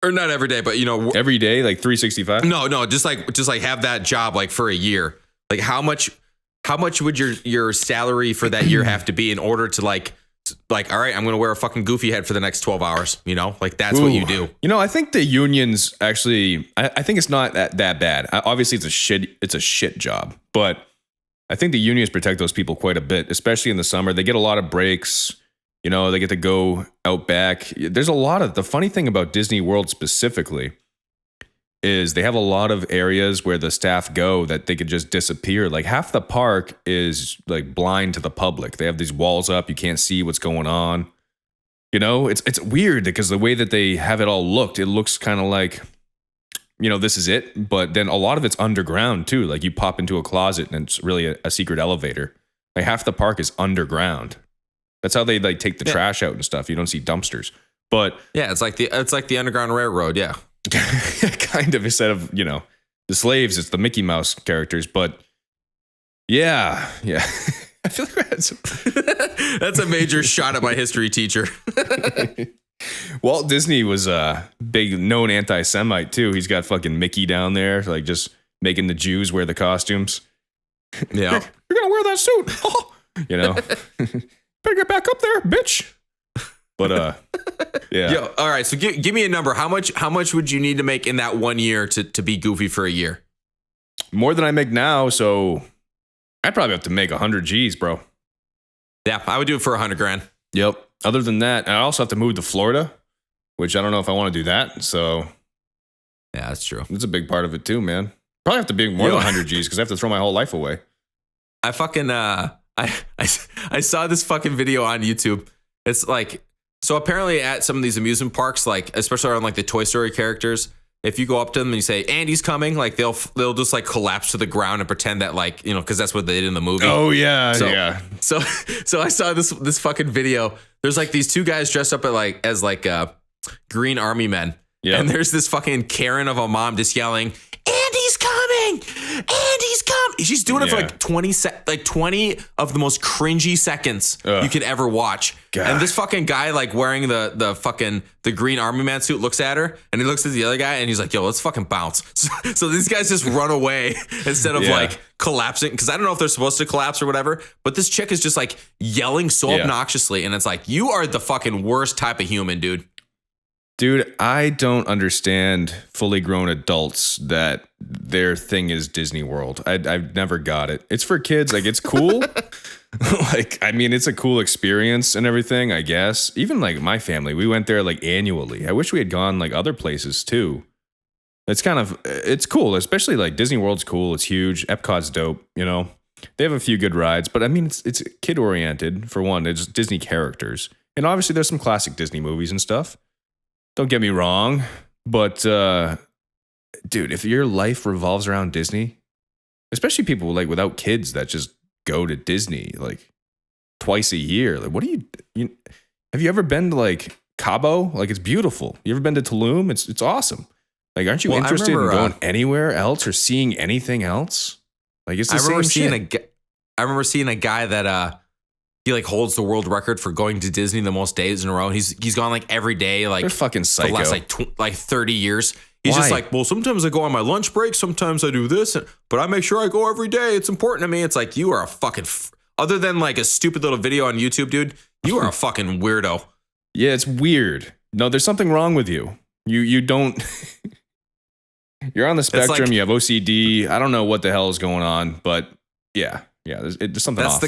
Or not every day, but you know, every day, like 365? No, just like have that job like for a year. Like, how much would your salary for that year have to be in order to like, all right, I'm going to wear a fucking Goofy head for the next 12 hours, you know? Like, that's what you do. You know, I think the unions actually, I think it's not that bad. Obviously, it's a shit job, but I think the unions protect those people quite a bit, especially in the summer. They get a lot of breaks. You know, they get to go out back. There's a lot of, the funny thing about Disney World specifically is they have a lot of areas where the staff go that they could just disappear. Like, half the park is like blind to the public. They have these walls up. You can't see what's going on. You know, it's weird because the way that they have it all looked, it looks kind of like, you know, this is it. But then a lot of it's underground too. Like you pop into a closet and it's really a secret elevator. Like half the park is underground. That's how they like take the trash out and stuff. You don't see dumpsters. But yeah, it's like the Underground Railroad. Yeah, kind of, instead of, you know, the slaves, it's the Mickey Mouse characters. But yeah. I feel like that's a major shot at my history teacher. Walt Disney was a big known anti-Semite too. He's got fucking Mickey down there, like just making the Jews wear the costumes. Yeah, you're gonna wear that suit, you know. Better get back up there, bitch. But yeah. Yo, all right. So give me a number. How much would you need to make in that 1 year to be goofy for a year? More than I make now, so I'd probably have to make 100 G's, bro. Yeah, I would do it for 100 grand. Yep. Other than that, I also have to move to Florida, which I don't know if I want to do that. So yeah, that's true. It's a big part of it too, man. Probably have to be more than 100 G's because I have to throw my whole life away. I fucking I saw this fucking video on YouTube. It's like, so apparently at some of these amusement parks, like especially around like the Toy Story characters, if you go up to them and you say Andy's coming, like they'll just like collapse to the ground and pretend that, like, you know, because that's what they did in the movie. Oh yeah, So I saw this fucking video. There's like these two guys dressed up as green army men. Yeah. And there's this fucking Karen of a mom just yelling, Andy's coming! Andy's coming! She's doing it for like 20 of the most cringy seconds you could ever watch. God. And this fucking guy, like wearing the green army man suit, looks at her and he looks at the other guy and he's like, yo, let's fucking bounce. So these guys just run away instead of like collapsing. Cause I don't know if they're supposed to collapse or whatever, but this chick is just like yelling so obnoxiously. And it's like, you are the fucking worst type of human, dude. Dude, I don't understand fully grown adults that their thing is Disney World. I've never got it. It's for kids. Like, it's cool. Like, I mean, it's a cool experience and everything, I guess. Even like my family, we went there like annually. I wish we had gone like other places too. It's cool, especially like Disney World's cool. It's huge. Epcot's dope, you know. They have a few good rides, but I mean, it's kid oriented for one. It's Disney characters. And obviously there's some classic Disney movies and stuff. Don't get me wrong, but dude, if your life revolves around Disney, especially people like without kids that just go to Disney like twice a year, like what do you have you ever been to like Cabo? Like it's beautiful. You ever been to Tulum? It's awesome. Like aren't you interested in going anywhere else or seeing anything else? Like it's the same shit. I remember seeing a guy that he like holds the world record for going to Disney the most days in a row. He's gone like every day, like they're fucking psycho. For the last like 30 years. He's just like, well, sometimes I go on my lunch break, sometimes I do this, but I make sure I go every day. It's important to me. It's like, you are a fucking other than like a stupid little video on YouTube, dude, you are a fucking weirdo. Yeah, it's weird. No, there's something wrong with you. You don't you're on the spectrum, like, you have OCD. I don't know what the hell is going on, but yeah, there's something off.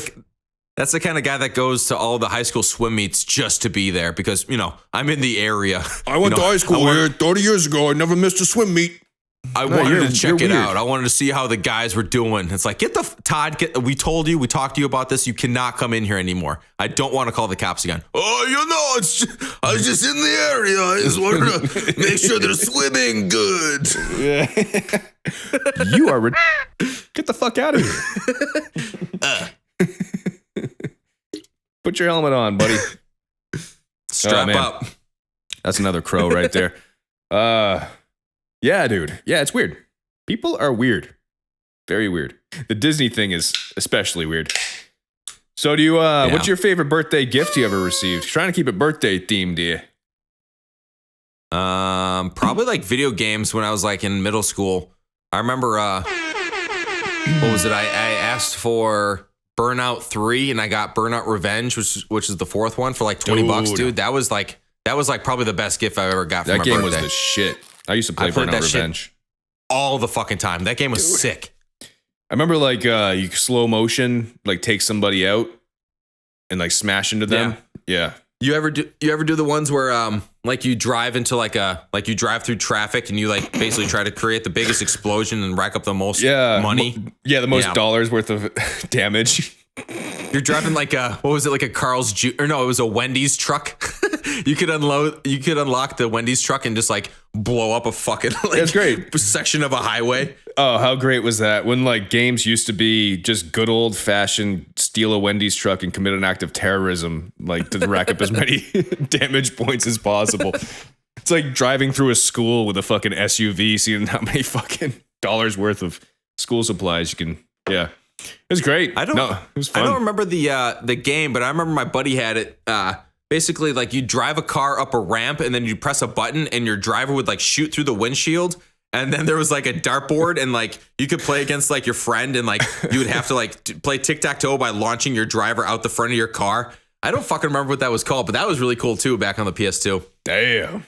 That's the kind of guy that goes to all the high school swim meets just to be there because, you know, I'm in the area. I went to high school here 30 years ago. I never missed a swim meet. I wanted to check it out. I wanted to see how the guys were doing. It's like, we talked to you about this. You cannot come in here anymore. I don't want to call the cops again. Oh, you know, I was just in the area. I just wanted to make sure they're swimming good. Yeah. You are get the fuck out of here. Put your helmet on, buddy. Strap up. That's another crow right there. Yeah, dude. Yeah, it's weird. People are weird. Very weird. The Disney thing is especially weird. So do you, what's your favorite birthday gift you ever received? Trying to keep it birthday themed, do you? Probably like video games when I was like in middle school. I remember, what was it? I asked for Burnout 3 and I got Burnout Revenge, which is the fourth one for like $20, dude. That was like probably the best gift I ever got for my birthday. That game was the shit. I used to play Burnout Revenge all the fucking time. That game was sick. I remember like you slow motion like take somebody out and like smash into them. Yeah. You ever do the ones where like you drive into you drive through traffic and you like basically try to create the biggest explosion and rack up the most money? The most dollars worth of damage. You're driving like what was it, like a Carl's it was a Wendy's truck. You could unlock the Wendy's truck and just like blow up a fucking That's great. section of a highway. Oh, how great was that? When like games used to be just good old fashioned steal a Wendy's truck and commit an act of terrorism, like to rack up as many damage points as possible. It's like driving through a school with a fucking SUV, seeing how many fucking dollars worth of school supplies you can. Yeah, it was great. It was fun. I don't remember the game, but I remember my buddy had it. Basically, like you drive a car up a ramp and then you press a button and your driver would like shoot through the windshield. And then there was like a dartboard and like you could play against like your friend and like you would have to like play tic-tac-toe by launching your driver out the front of your car. I don't fucking remember what that was called, but that was really cool too back on the PS2. Damn.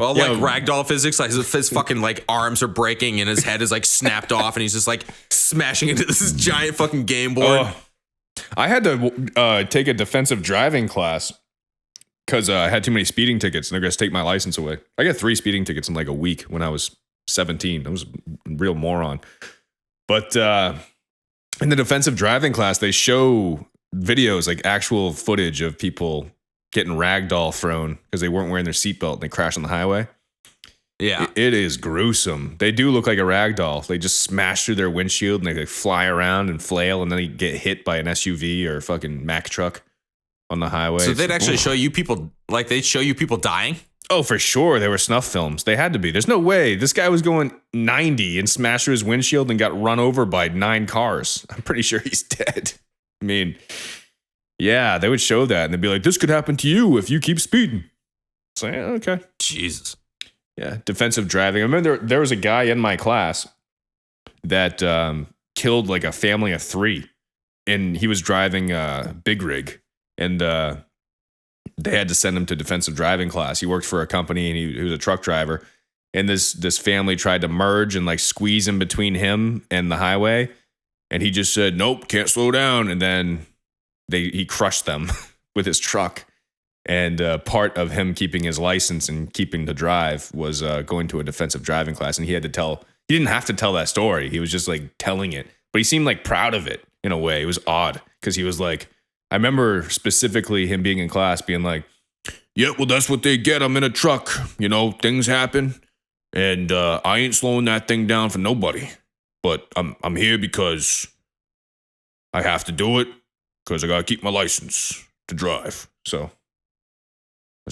Well, like ragdoll physics, like his fucking like arms are breaking and his head is like snapped off and he's just like smashing into this giant fucking game board. I had to take a defensive driving class because I had too many speeding tickets and they're going to take my license away. I got 3 speeding tickets in like a week when I was 17. I was a real moron. But in the defensive driving class, they show videos, like actual footage of people getting ragdoll thrown because they weren't wearing their seatbelt and they crashed on the highway. Yeah. It is gruesome. They do look like a ragdoll. They just smash through their windshield and they like fly around and flail and then they get hit by an SUV or a fucking Mack truck on the highway. So they'd actually show you people, like they'd show you people dying? Oh, for sure. They were snuff films. They had to be. There's no way. This guy was going 90 and smashed through his windshield and got run over by 9 cars. I'm pretty sure he's dead. I mean, yeah, they would show that and they'd be like, this could happen to you if you keep speeding. So, yeah, okay. Jesus. Yeah, defensive driving. I remember there was a guy in my class that killed like a family of 3. And he was driving a big rig. And they had to send him to defensive driving class. He worked for a company and he was a truck driver. And this family tried to merge and like squeeze in between him and the highway. And he just said, nope, can't slow down. And then he crushed them with his truck. And part of him keeping his license and keeping the drive was going to a defensive driving class. And he didn't have to tell that story. He was just like telling it. But he seemed like proud of it in a way. It was odd because he was like, I remember specifically him being in class being like, yeah, well, that's what they get. I'm in a truck. You know, things happen. And I ain't slowing that thing down for nobody. But I'm here because I have to do it because I got to keep my license to drive. So.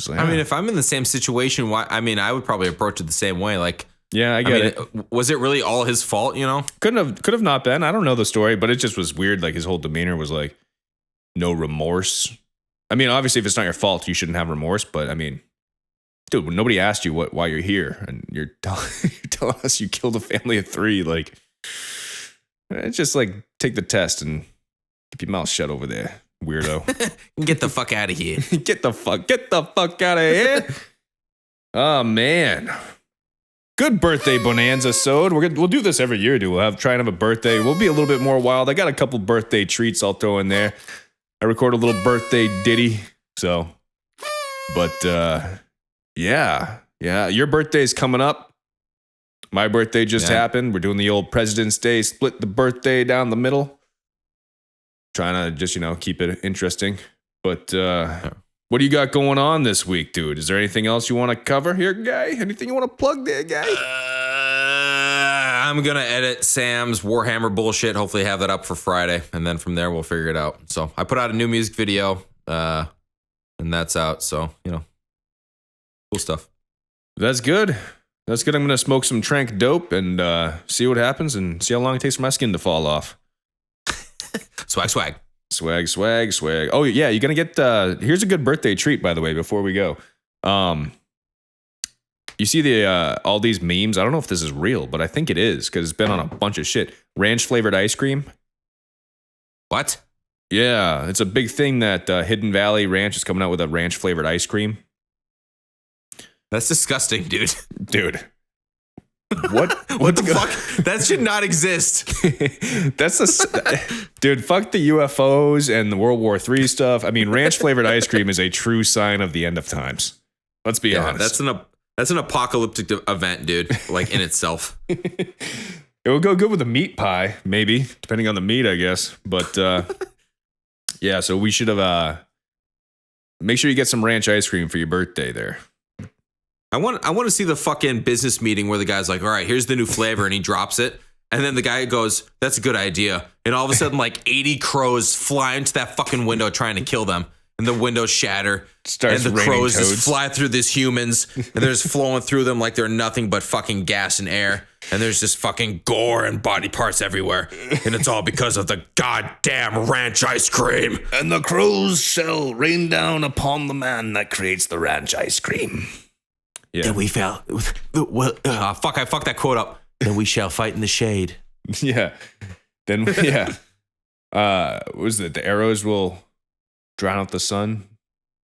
Like, I mean, if I'm in the same situation, I would probably approach it the same way. Like, yeah, I get it. Was it really all his fault, you know? Could have not been. I don't know the story, but it just was weird. Like his whole demeanor was like no remorse. I mean, obviously, if it's not your fault, you shouldn't have remorse. But I mean, dude, when nobody asked you why you're here, and you're telling us you killed a family of 3, like, it's just like take the test and keep your mouth shut over there, weirdo. Get the fuck out of here. Get the fuck out of here. Oh man. Good birthday bonanza sode. We'll do this every year, dude. We'll try and have a birthday. We'll be a little bit more wild. I got a couple birthday treats I'll throw in there. I record a little birthday ditty. So, but yeah. Your birthday's coming up. My birthday just happened. We're doing the old President's Day, split the birthday down the middle. Trying to just, keep it interesting. But what do you got going on this week, dude? Is there anything else you want to cover here, guy? Anything you want to plug there, guy? I'm going to edit Sam's Warhammer bullshit. Hopefully have that up for Friday. And then from there, we'll figure it out. So I put out a new music video and that's out. So, cool stuff. That's good. I'm going to smoke some trank dope and see what happens and see how long it takes for my skin to fall off. Swag. Oh, yeah, you're going to get... here's a good birthday treat, by the way, before we go. You see all these memes? I don't know if this is real, but I think it is, because it's been on a bunch of shit. Ranch-flavored ice cream. What? Yeah, it's a big thing that Hidden Valley Ranch is coming out with a ranch-flavored ice cream. That's disgusting, dude. Dude. What the fuck? That should not exist. Dude, fuck the UFOs and the World War III stuff. I mean, ranch flavored ice cream is a true sign of the end of times. Let's be honest. That's an apocalyptic event, dude, like in itself. It would go good with a meat pie, maybe, depending on the meat, I guess. But yeah, so we should have make sure you get some ranch ice cream for your birthday there. I want to see the fucking business meeting where the guy's like, all right, here's the new flavor, and he drops it. And then the guy goes, that's a good idea. And all of a sudden, like 80 crows fly into that fucking window trying to kill them. And the windows shatter. Starts and the raining crows toads. just fly through these humans. And they're just flowing through them like they're nothing but fucking gas and air. And there's just fucking gore and body parts everywhere. And it's all because of the goddamn ranch ice cream. And the crows shall rain down upon the man that creates the ranch ice cream. Yeah. Then we fell. Well, fuck, I fucked that quote up. Then we shall fight in the shade. Yeah. Then, yeah. What was it? The arrows will drown out the sun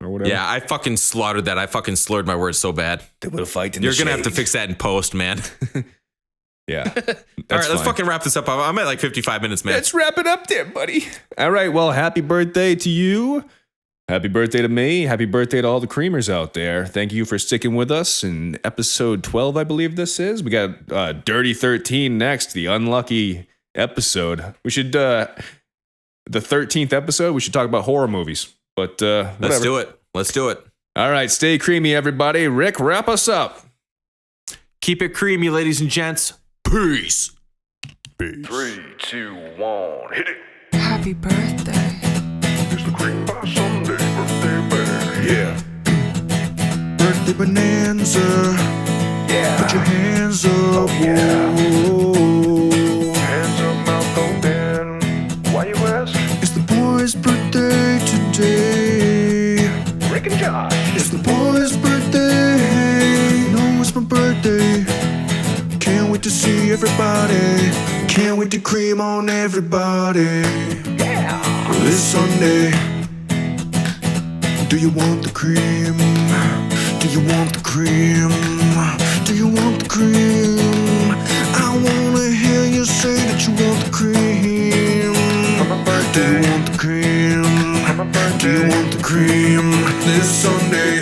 or whatever? Yeah, I fucking slaughtered that. I fucking slurred my words so bad. They will fight in You're the going to have to shade. fix that in post, man. Yeah. All right, let's fine. fucking wrap this up. I'm at like 55 minutes, man. Let's wrap it up there, buddy. All right. Well, happy birthday to you. Happy birthday to me. Happy birthday to all the creamers out there. Thank you for sticking with us in episode 12, I believe this is. We got Dirty 13 next, the unlucky episode. We should, the 13th episode, we should talk about horror movies. But whatever. Let's do it. All right. Stay creamy, everybody. Rick, wrap us up. Keep it creamy, ladies and gents. Peace. 3, 2, 1, hit it. Happy birthday. It's the Cream by Sunday birthday bear. Yeah. Birthday bonanza. Yeah. Put your hands up. yeah. Whoa. Hands up, mouth open. Why you ask? It's the boy's birthday today. Rick and Josh. It's the boy's birthday. No, it's my birthday. Can't wait to see everybody. Can't wait to cream on everybody. Yeah. This Sunday. Do you want the cream? Do you want the cream? Do you want the cream? I wanna hear you say that you want the cream. Do you want the cream? Do you want the cream? This Sunday.